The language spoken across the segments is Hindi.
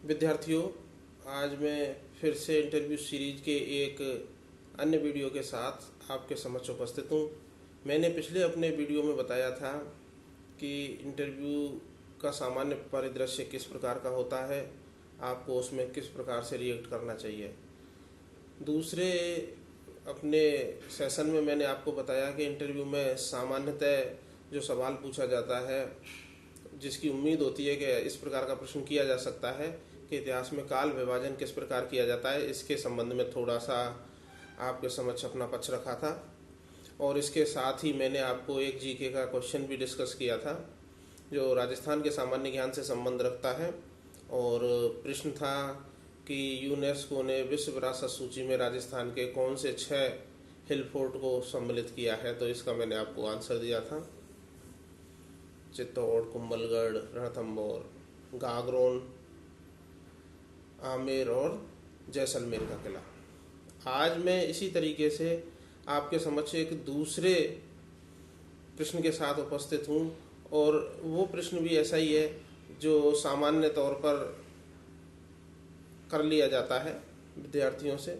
विद्यार्थियों, आज मैं फिर से इंटरव्यू सीरीज के एक अन्य वीडियो के साथ आपके समक्ष उपस्थित हूँ। मैंने पिछले अपने वीडियो में बताया था कि इंटरव्यू का सामान्य परिदृश्य किस प्रकार का होता है, आपको उसमें किस प्रकार से रिएक्ट करना चाहिए। दूसरे अपने सेशन में मैंने आपको बताया कि इंटरव्यू में सामान्यतः जो सवाल पूछा जाता है, जिसकी उम्मीद होती है कि इस प्रकार का प्रश्न किया जा सकता है कि इतिहास में काल विभाजन किस प्रकार किया जाता है, इसके संबंध में थोड़ा सा आपके समक्ष अपना पक्ष रखा था। और इसके साथ ही मैंने आपको एक जीके का क्वेश्चन भी डिस्कस किया था जो राजस्थान के सामान्य ज्ञान से संबंध रखता है। और प्रश्न था कि यूनेस्को ने विश्व विरासत सूची में राजस्थान के कौन से 6 हिल फोर्ट को सम्मिलित किया है, तो इसका मैंने आपको आंसर दिया था। चित्तौड़, कुंभलगढ़, रणथंभौर, गागरोन, आमेर और जैसलमेर का किला। आज मैं इसी तरीके से आपके समक्ष एक दूसरे प्रश्न के साथ उपस्थित हूँ, और वो प्रश्न भी ऐसा ही है जो सामान्य तौर पर कर लिया जाता है विद्यार्थियों से,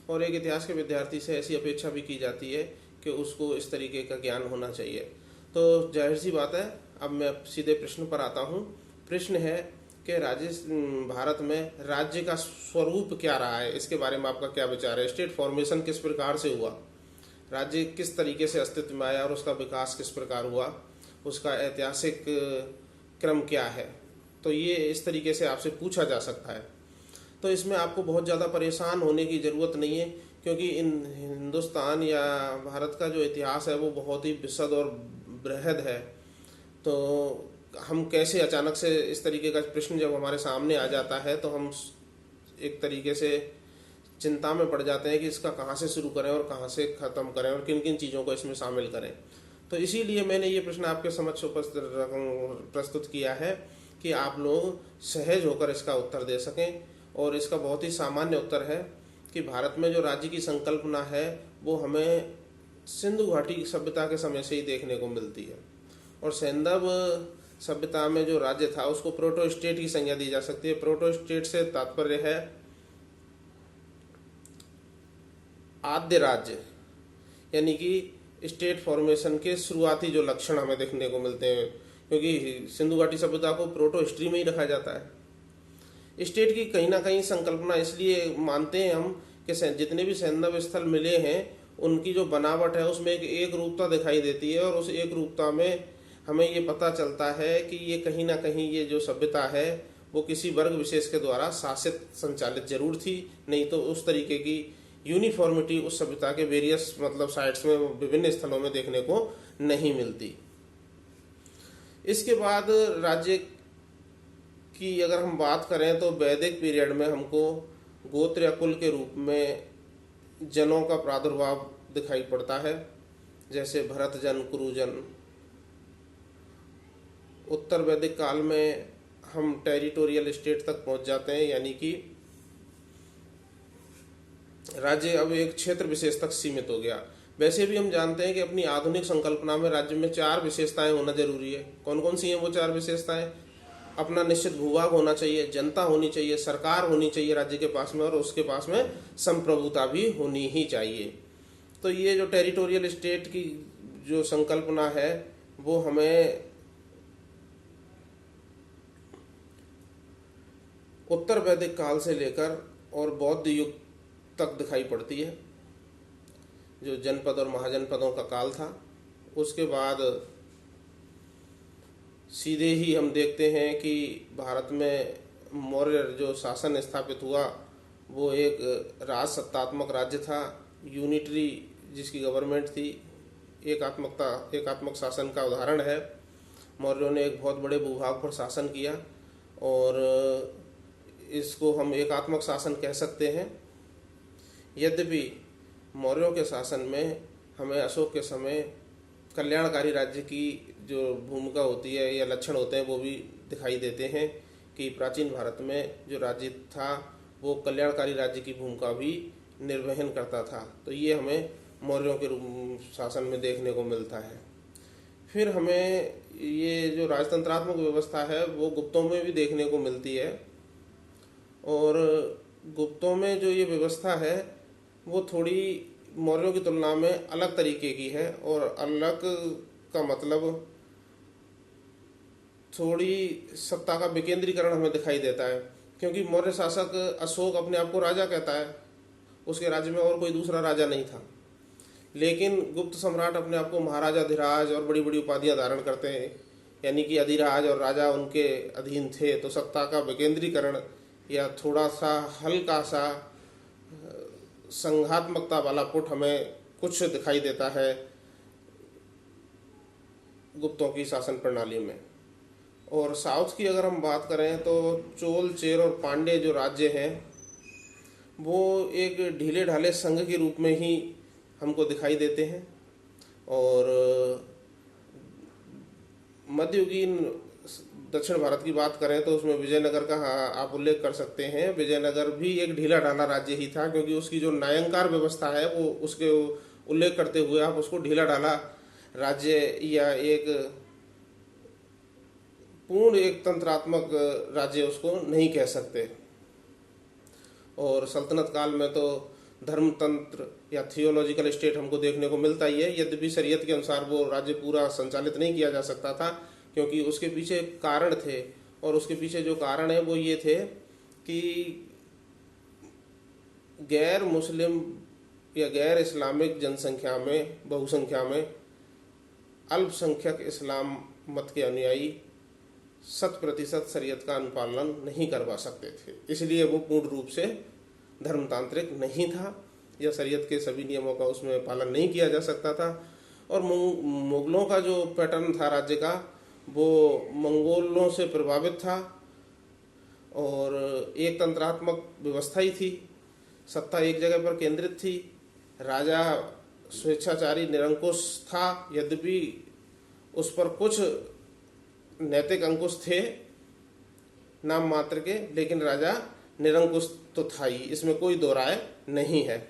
और एक इतिहास के विद्यार्थी से ऐसी अपेक्षा भी की जाती है कि उसको इस तरीके का ज्ञान होना चाहिए। तो जाहिर सी बात है, अब मैं सीधे प्रश्न पर आता हूँ। प्रश्न है कि भारत में राज्य का स्वरूप क्या रहा है, इसके बारे में आपका क्या विचार है। स्टेट फॉर्मेशन किस प्रकार से हुआ, राज्य किस तरीके से अस्तित्व में आया और उसका विकास किस प्रकार हुआ, उसका ऐतिहासिक क्रम क्या है। तो ये इस तरीके से आपसे पूछा जा सकता है। तो इसमें आपको बहुत ज़्यादा परेशान होने की ज़रूरत नहीं है, क्योंकि हिंदुस्तान या भारत का जो इतिहास है वो बहुत ही विशद और बृहद है। तो हम कैसे अचानक से इस तरीके का प्रश्न जब हमारे सामने आ जाता है तो हम एक तरीके से चिंता में पड़ जाते हैं कि इसका कहाँ से शुरू करें और कहाँ से ख़त्म करें और किन किन चीज़ों को इसमें शामिल करें। तो इसीलिए मैंने ये प्रश्न आपके समक्ष प्रस्तुत किया है कि आप लोग सहज होकर इसका उत्तर दे सकें। और इसका बहुत ही सामान्य उत्तर है कि भारत में जो राज्य की संकल्पना है वो हमें सिंधु घाटी सभ्यता के समय से ही देखने को मिलती है। और सैंधव सभ्यता में जो राज्य था उसको प्रोटो स्टेट की संज्ञा दी जा सकती है। प्रोटो स्टेट से तात्पर्य है आद्य राज्य, यानी कि स्टेट फॉर्मेशन के शुरुआती जो लक्षण हमें देखने को मिलते हैं, क्योंकि सिंधु घाटी सभ्यता को प्रोटो हिस्ट्री में ही रखा जाता है। स्टेट की कहीं ना कहीं संकल्पना इसलिए मानते हैं हम कि जितने भी सैंधव स्थल मिले हैं उनकी जो बनावट है उसमें एक रूपता दिखाई देती है, और उस एक रूपता में हमें ये पता चलता है कि ये कहीं ना कहीं ये जो सभ्यता है वो किसी वर्ग विशेष के द्वारा शासित संचालित जरूर थी, नहीं तो उस तरीके की यूनिफॉर्मिटी उस सभ्यता के वेरियस साइट्स में विभिन्न स्थलों में देखने को नहीं मिलती। इसके बाद राज्य की अगर हम बात करें तो वैदिक पीरियड में हमको गोत्र या कुल के रूप में जनों का प्रादुर्भाव दिखाई पड़ता है, जैसे भरत जन, कुरुजन। उत्तर वैदिक काल में हम टेरिटोरियल स्टेट तक पहुंच जाते हैं, यानी कि राज्य अब एक क्षेत्र विशेष तक सीमित हो गया। वैसे भी हम जानते हैं कि अपनी आधुनिक संकल्पना में राज्य में 4 विशेषताएं होना जरूरी है। कौन कौन सी हैं वो 4 विशेषताएं? अपना निश्चित भूभाग होना चाहिए, जनता होनी चाहिए, सरकार होनी चाहिए राज्य के पास में, और उसके पास में संप्रभुता भी होनी ही चाहिए। तो ये जो टेरिटोरियल स्टेट की जो संकल्पना है वो हमें उत्तर वैदिक काल से लेकर और बौद्ध युग तक दिखाई पड़ती है, जो जनपद और महाजनपदों का काल था। उसके बाद सीधे ही हम देखते हैं कि भारत में मौर्य जो शासन स्थापित हुआ वो एक राजसत्तात्मक राज्य था, यूनिटरी जिसकी गवर्नमेंट थी, एकात्मक शासन का उदाहरण है। मौर्यों ने एक बहुत बड़े भूभाग पर शासन किया और इसको हम एकात्मक शासन कह सकते हैं। यद्यपि मौर्यों के शासन में हमें अशोक के समय कल्याणकारी राज्य की जो भूमिका होती है या लक्षण होते हैं वो भी दिखाई देते हैं कि प्राचीन भारत में जो राज्य था वो कल्याणकारी राज्य की भूमिका भी निर्वहन करता था। तो ये हमें मौर्यों के शासन में देखने को मिलता है। फिर हमें ये जो राजतंत्रात्मक व्यवस्था है वो गुप्तों में भी देखने को मिलती है। और गुप्तों में जो ये व्यवस्था है वो थोड़ी मौर्यों की तुलना में अलग तरीके की है, और अलग का मतलब थोड़ी सत्ता का विकेंद्रीकरण हमें दिखाई देता है। क्योंकि मौर्य शासक अशोक अपने आप को राजा कहता है, उसके राज्य में और कोई दूसरा राजा नहीं था, लेकिन गुप्त सम्राट अपने आप को महाराजा धीराज और बड़ी बड़ी उपाधियां धारण करते हैं, यानी कि अधिराज और राजा उनके अधीन थे। तो सत्ता का विकेंद्रीकरण या थोड़ा सा हल्का सा संघात्मकता वाला पुट हमें कुछ दिखाई देता है गुप्तों की शासन प्रणाली में। और साउथ की अगर हम बात करें तो चोल, चेर और पांड्य जो राज्य हैं वो एक ढीले ढाले संघ के रूप में ही हमको दिखाई देते हैं। और मध्ययुगीन दक्षिण भारत की बात करें तो उसमें विजयनगर का आप उल्लेख कर सकते हैं। विजयनगर भी एक ढीला ढाला राज्य ही था, क्योंकि उसकी जो न्यायंकार व्यवस्था है वो उसके उल्लेख करते हुए आप उसको ढीला ढाला राज्य या एक पूर्ण एक तंत्रात्मक राज्य उसको नहीं कह सकते। और सल्तनत काल में तो धर्मतंत्र या थियोलॉजिकल स्टेट हमको देखने को मिलता ही है, यद्यपि शरीयत के अनुसार वो राज्य पूरा संचालित नहीं किया जा सकता था, क्योंकि उसके पीछे कारण थे। और उसके पीछे जो कारण है वो ये थे कि गैर मुस्लिम या गैर इस्लामिक जनसंख्या में, बहुसंख्या में अल्पसंख्यक इस्लाम मत के अनुयायी 100% शरीयत का अनुपालन नहीं करवा सकते थे, इसलिए वो पूर्ण रूप से धर्मतांत्रिक नहीं था या शरीयत के सभी नियमों का उसमें पालन नहीं किया जा सकता था। और मुगलों का जो पैटर्न था राज्य का वो मंगोलों से प्रभावित था और एक तंत्रात्मक व्यवस्था ही थी। सत्ता एक जगह पर केंद्रित थी, राजा स्वेच्छाचारी निरंकुश था, यद्यपि उस पर कुछ नैतिक अंकुश थे नाम मात्र के, लेकिन राजा निरंकुश तो था ही, इसमें कोई दो राय नहीं है।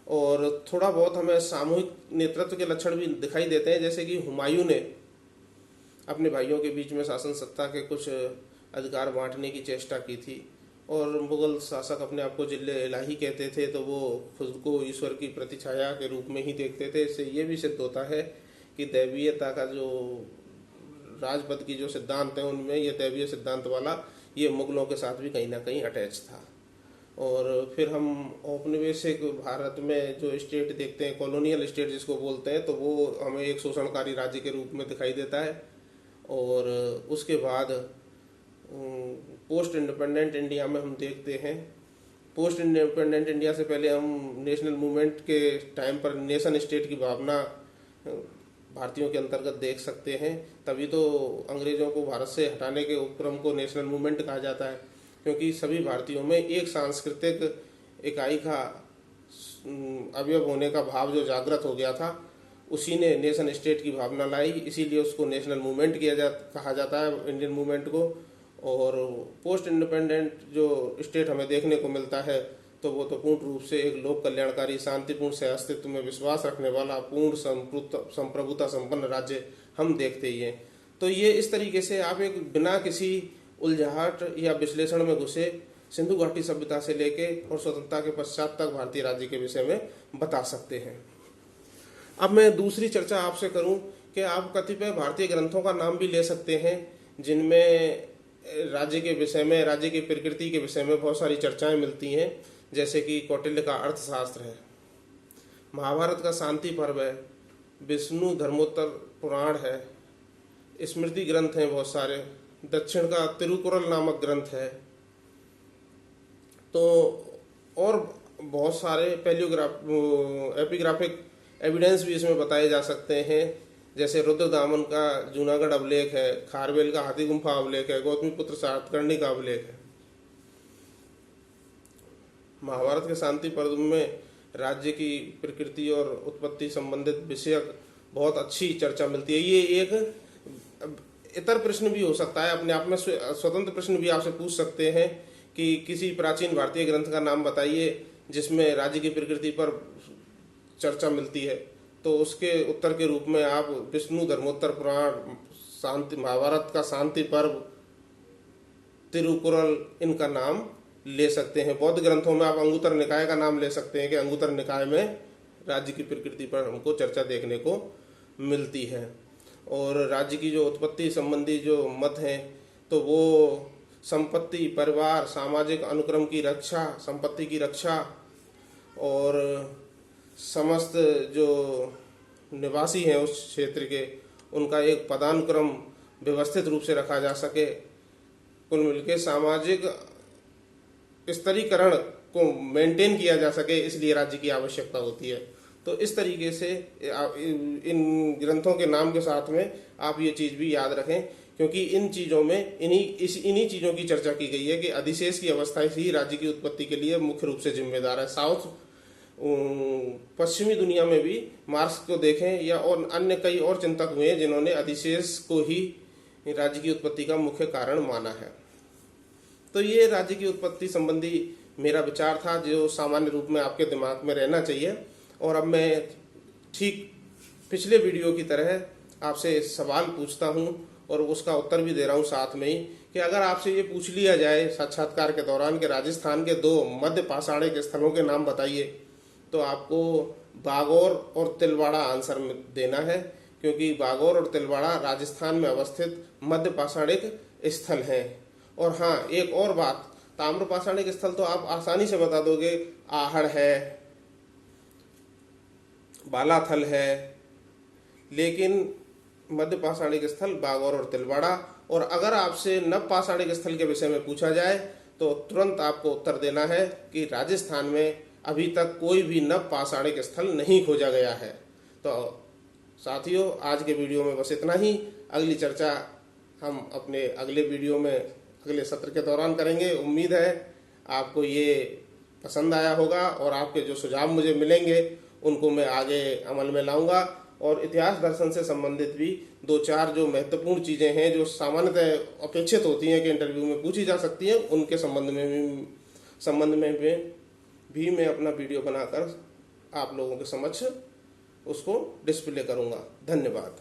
और थोड़ा बहुत हमें सामूहिक नेतृत्व के लक्षण भी दिखाई देते हैं, जैसे कि हुमायूं ने अपने भाइयों के बीच में शासन सत्ता के कुछ अधिकार बांटने की चेष्टा की थी। और मुगल शासक अपने आप को जिले इलाही कहते थे, तो वो खुद को ईश्वर की प्रतिछाया के रूप में ही देखते थे। इससे ये भी सिद्ध होता है कि दैवीयता का जो राजपद की जो सिद्धांत है उनमें ये दैवीय सिद्धांत वाला ये मुगलों के साथ भी कहीं ना कहीं अटैच था। और फिर हम औपनिवेशिक भारत में जो स्टेट देखते हैं, कॉलोनियल स्टेट जिसको बोलते हैं, तो वो हमें एक शोषणकारी राज्य के रूप में दिखाई देता है। और उसके बाद पोस्ट इंडिपेंडेंट इंडिया में हम देखते हैं, पोस्ट इंडिपेंडेंट इंडिया से पहले हम नेशनल मूवमेंट के टाइम पर नेशन स्टेट की भावना भारतीयों के अंतर्गत देख सकते हैं। तभी तो अंग्रेजों को भारत से हटाने के उपक्रम को नेशनल मूवमेंट कहा जाता है, क्योंकि सभी भारतीयों में एक सांस्कृतिक इकाई का अवयव होने का भाव जो जागृत हो गया था, उसी ने नेशन स्टेट की भावना लाई, इसीलिए उसको नेशनल मूवमेंट कहा जाता है इंडियन मूवमेंट को। और पोस्ट इंडिपेंडेंट जो स्टेट हमें देखने को मिलता है तो वो तो पूर्ण रूप से एक लोक कल्याणकारी, शांतिपूर्ण सह अस्तित्व में विश्वास रखने वाला, पूर्ण संप्रभुता संपन्न राज्य हम देखते ही हैं। तो ये इस तरीके से आप एक बिना किसी उलझाहट या विश्लेषण में घुसे सिंधु घाटी सभ्यता से लेके और स्वतंत्रता के पश्चात तक भारतीय राज्य के विषय में बता सकते हैं। अब मैं दूसरी चर्चा आपसे करूं कि आप कतिपय भारतीय ग्रंथों का नाम भी ले सकते हैं जिनमें राज्य के विषय में, राज्य की प्रकृति के विषय में बहुत सारी चर्चाएं मिलती हैं। जैसे कि कौटिल्य का अर्थशास्त्र है, महाभारत का शांति पर्व है, विष्णु धर्मोत्तर पुराण है, स्मृति ग्रंथ हैं बहुत सारे, दक्षिण का तिरुकुरल नामक ग्रंथ है, तो और बहुत सारे एपिग्राफिक एविडेंस भी इसमें बताए जा सकते हैं। जैसे रुद्रदामन का जूनागढ़ अभिलेख है, खारवेल का हाथी गुम्फा अभिलेख है, गौतमीपुत्र सातकर्णी का अभिलेख है। महाभारत के शांति पर्व में राज्य की प्रकृति और उत्पत्ति संबंधित विषयक बहुत अच्छी चर्चा मिलती है। ये एक इतर प्रश्न भी हो सकता है, अपने आप में स्वतंत्र प्रश्न भी आपसे पूछ सकते हैं कि किसी प्राचीन भारतीय ग्रंथ का नाम बताइए जिसमें राज्य की प्रकृति पर चर्चा मिलती है। तो उसके उत्तर के रूप में आप विष्णु धर्मोत्तर पुराण, शांति, महाभारत का शांति पर्व, तिरुकुरल, इनका नाम ले सकते हैं। बौद्ध ग्रंथों में आप अंगुत्तर निकाय का नाम ले सकते हैं कि अंगुत्तर निकाय में राज्य की प्रकृति पर हमको चर्चा देखने को मिलती है। और राज्य की जो उत्पत्ति संबंधी जो मत हैं तो वो संपत्ति, परिवार, सामाजिक अनुक्रम की रक्षा, संपत्ति की रक्षा और समस्त जो निवासी हैं उस क्षेत्र के उनका एक पदानुक्रम व्यवस्थित रूप से रखा जा सके, कुल मिलकर सामाजिक स्तरीकरण को मेंटेन किया जा सके, इसलिए राज्य की आवश्यकता होती है। तो इस तरीके से इन ग्रंथों के नाम के साथ में आप ये चीज़ भी याद रखें, क्योंकि इन चीज़ों में इन्हीं चीज़ों की चर्चा की गई है कि अधिशेष की अवस्था ही राज्य की उत्पत्ति के लिए मुख्य रूप से जिम्मेदार है। पश्चिमी दुनिया में भी मार्क्स को देखें या और अन्य कई और चिंतक हुए जिन्होंने अधिशेष को ही राज्य की उत्पत्ति का मुख्य कारण माना है। तो ये राज्य की उत्पत्ति संबंधी मेरा विचार था जो सामान्य रूप में आपके दिमाग में रहना चाहिए। और अब मैं ठीक पिछले वीडियो की तरह आपसे सवाल पूछता हूँ और उसका उत्तर भी दे रहा हूँ साथ में ही, कि अगर आपसे ये पूछ लिया जाए साक्षात्कार के दौरान कि राजस्थान के 2 मध्य पाषाणिक स्थलों के नाम बताइए, तो आपको बागौर और तिलवाड़ा आंसर में देना है, क्योंकि बागौर और तिलवाड़ा राजस्थान में अवस्थित मध्य पाषाणिक स्थल हैं। और हाँ, एक और बात, ताम्र पाषाणिक स्थल तो आप आसानी से बता दोगे, आहड़ है, बालाथल है, लेकिन मध्य पाषाणिक स्थल बागौर और तिलवाड़ा। और अगर आपसे नव पाषाणिक स्थल के विषय में पूछा जाए तो तुरंत आपको उत्तर देना है कि राजस्थान में अभी तक कोई भी नव पाषाणिक स्थल नहीं खोजा गया है। तो साथियों, आज के वीडियो में बस इतना ही। अगली चर्चा हम अपने अगले वीडियो में अगले सत्र के दौरान करेंगे। उम्मीद है आपको ये पसंद आया होगा और आपके जो सुझाव मुझे मिलेंगे उनको मैं आगे अमल में लाऊंगा। और इतिहास दर्शन से संबंधित भी 2-4 जो महत्वपूर्ण चीज़ें हैं जो सामान्यतः अपेक्षित होती हैं कि इंटरव्यू में पूछी जा सकती हैं, उनके संबंध में भी मैं अपना वीडियो बनाकर आप लोगों के समक्ष उसको डिस्प्ले करूंगा। धन्यवाद।